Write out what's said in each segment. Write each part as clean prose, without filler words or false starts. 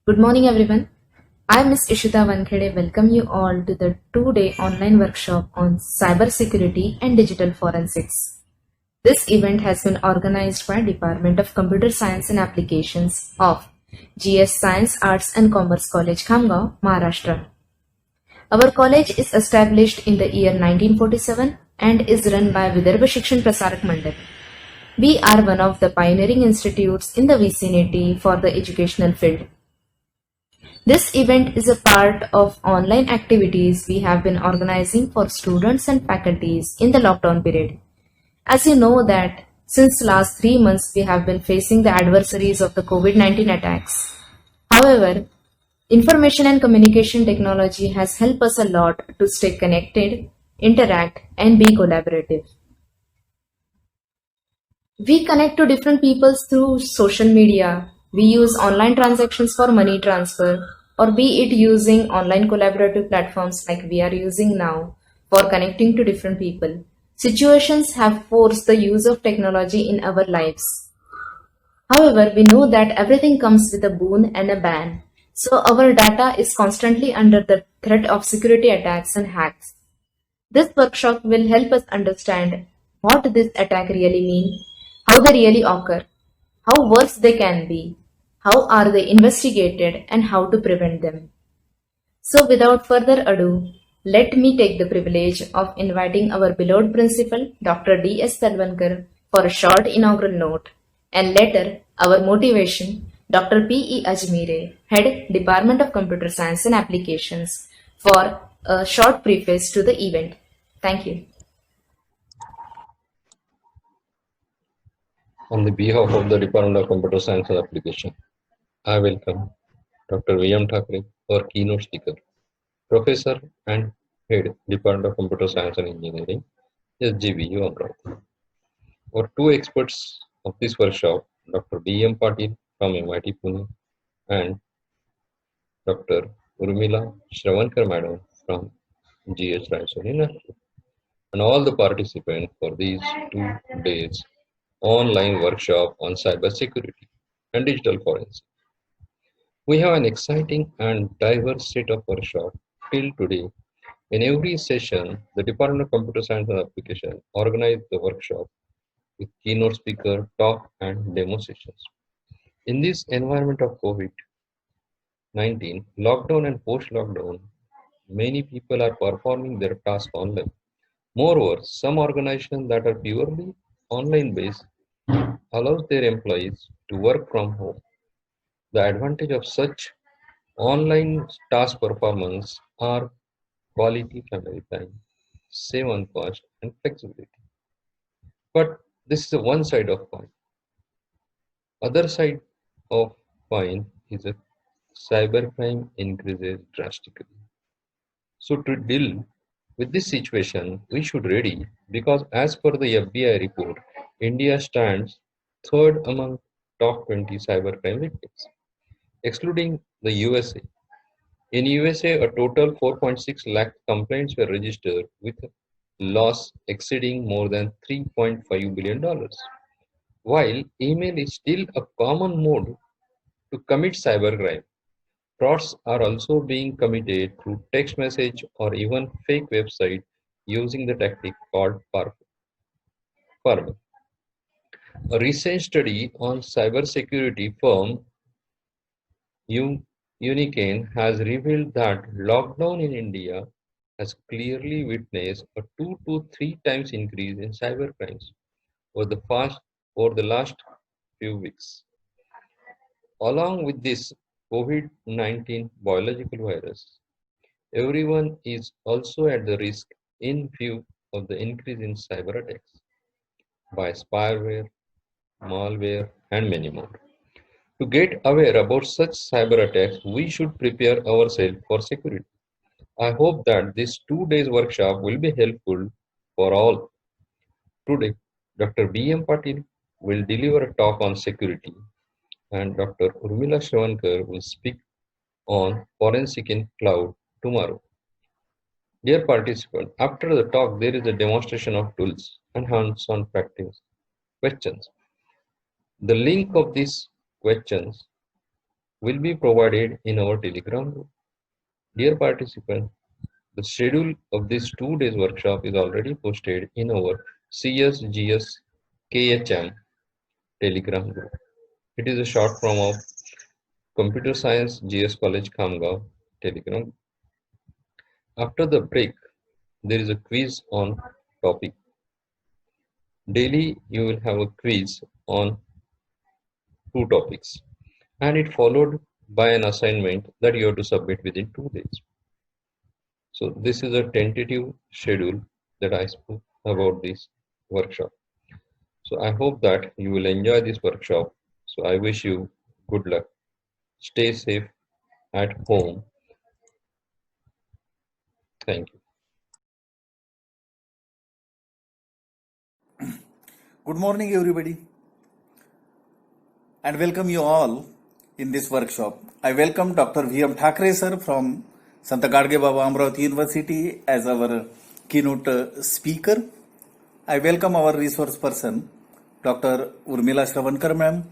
Good morning, everyone. I, Ms. Ishita Wankhede, welcome you all to the two-day online workshop on cybersecurity and digital forensics. This event has been organized by Department of Computer Science and Applications of GS Science, Arts and Commerce College, Khamgaon, Maharashtra. Our college is established in the year 1947 and is run by Vidarbha Shikshan Prasarak Mandal. We are one of the pioneering institutes in the vicinity for the educational field. This event is a part of online activities we have been organizing for students and faculties in the lockdown period. As you know that since last 3 months we have been facing the adversaries of the COVID-19 attacks. However, information and communication technology has helped us a lot to stay connected, interact and be collaborative. We connect to different people through social media. We use online transactions for money transfer, or be it using online collaborative platforms like we are using now for connecting to different people. Situations have forced the use of technology in our lives. However, we know that everything comes with a boon and a ban. So our data is constantly under the threat of security attacks and hacks. This workshop will help us understand what this attack really mean, how they really occur, how worse they can be, how are they investigated, and how to prevent them. So without further ado, let me take the privilege of inviting our beloved principal, Dr. D.S. Talvankar, for a short inaugural note, and later our motivation, Dr. P.E. Ajmere, Head, Department of Computer Science and Applications, for a short preface to the event. Thank you. On the behalf of the Department of Computer Science and Application, I welcome Dr. V.M. Thakre, our keynote speaker, Professor and Head, Department of Computer Science and Engineering, SGVU Amravati. Our two experts of this workshop, Dr. B.M. Patil from MIT Pune and Dr. Urmila Shravankar Madam from GH Raisoni Nagpur, and all the participants for these 2 days online workshop on cybersecurity and digital forensics. We have an exciting and diverse set of workshops till today. In every session, the Department of Computer Science and Application organized the workshop with keynote speaker, talk, and demo sessions. In this environment of COVID-19, lockdown and post-lockdown, many people are performing their task online. Moreover, some organizations that are purely online based allows their employees to work from home. The advantage of such online task performance are quality family time, save on cost, and flexibility. But this is the one side of coin. Other side of coin is that cybercrime increases drastically. So to deal with this situation, we should ready because as per the FBI report, India stands third among top 20 cybercrime victims, excluding the USA. In USA, a total 4.6 lakh complaints were registered with a loss exceeding more than $3.5 billion. While email is still a common mode to commit cybercrime, frauds are also being committed through text message or even fake website using the tactic called farming. A recent study on cybersecurity firm Unicane has revealed that lockdown in India has clearly witnessed a 2 to 3 times increase in cybercrimes over the last few weeks. Along with this COVID-19 biological virus, everyone is also at the risk in view of the increase in cyber attacks by spyware, malware, and many more. To get aware about such cyber attacks, we should prepare ourselves for security. I hope that this 2 days workshop will be helpful for all. Today, Dr. B.M. Patil will deliver a talk on security and Dr. Urmila Shravankar will speak on forensic in cloud tomorrow. Dear participants, after the talk, there is a demonstration of tools and hands-on practice questions. The link of these questions will be provided in our Telegram group. Dear participants, the schedule of this 2 days workshop is already posted in our CSGS KHM Telegram group. It is a short form of Computer Science GS College Khamgaon Telegram. After the break, there is a quiz on topic. Daily, you will have a quiz on 2 topics, and it followed by an assignment that you have to submit within 2 days. So this is a tentative schedule that I spoke about this workshop. So I hope that you will enjoy this workshop. So I wish you good luck. Stay safe at home. Thank you. Good morning, everybody, and welcome you all in this workshop. I welcome Dr. V.M. Thakre sir from Sant Gadge Baba Amravati University as our keynote speaker. I welcome our resource person, Dr. Urmila Shravankar ma'am,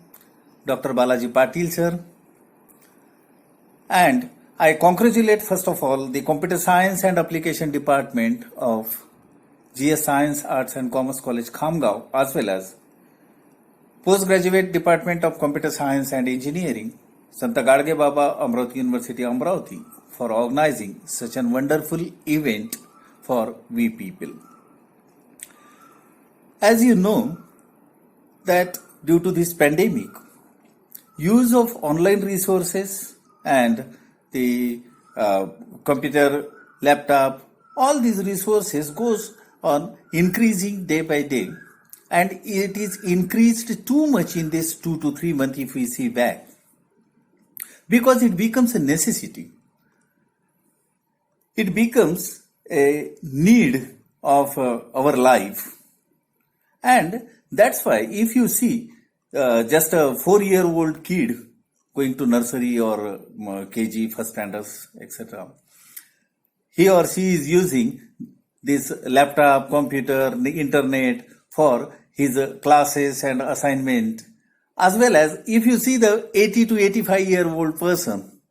Dr. Balaji Patil sir, and I congratulate first of all the Computer Science and Application Department of GS Science, Arts and Commerce College Khamgaon, as well as Postgraduate Department of Computer Science and Engineering, Sant Gadge Baba Amravati University, Amravati, for organizing such a wonderful event for we people. As you know, that due to this pandemic, use of online resources and the computer, laptop, all these resources goes on increasing day by day, and it is increased too much in this 2 to 3 months if we see back, because it becomes a necessity. It becomes a need of our life, and that's why if you see just a 4-year-old kid going to nursery or KG, first standards, etc., he or she is using this laptop, computer, the internet for his classes and assignment, as well as if you see the 80 to 85-year-old person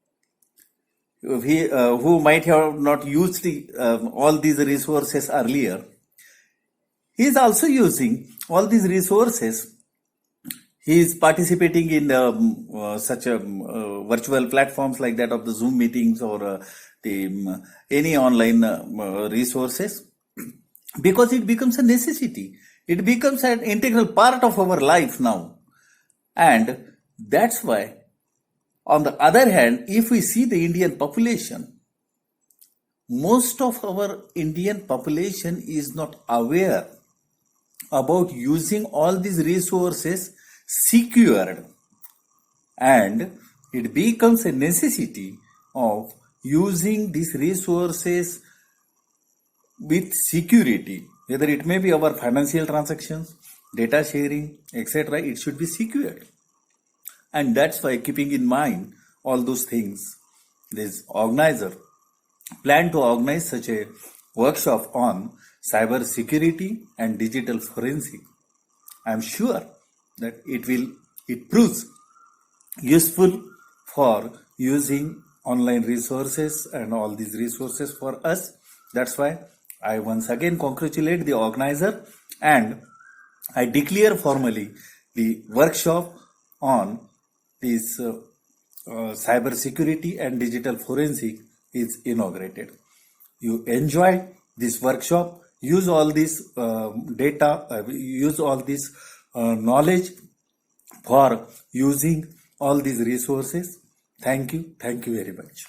who might have not used all these resources earlier, he is also using all these resources. He is participating in such virtual platforms like that of the Zoom meetings or any online resources, because it becomes a necessity. It becomes an integral part of our life now. And that's why, on the other hand, if we see the Indian population, most of our Indian population is not aware about using all these resources secured, and it becomes a necessity of using these resources with security, whether it may be our financial transactions, data sharing, etc. It should be secured. And that's why, keeping in mind all those things, this organizer planned to organize such a workshop on cyber security and digital forensic. I am sure that it proves useful for using online resources and all these resources for us. That's why I once again congratulate the organizer, and I declare formally the workshop on this cyber security and digital forensic is inaugurated. You enjoy this workshop, use all this data, use all this knowledge for using all these resources. Thank you very much.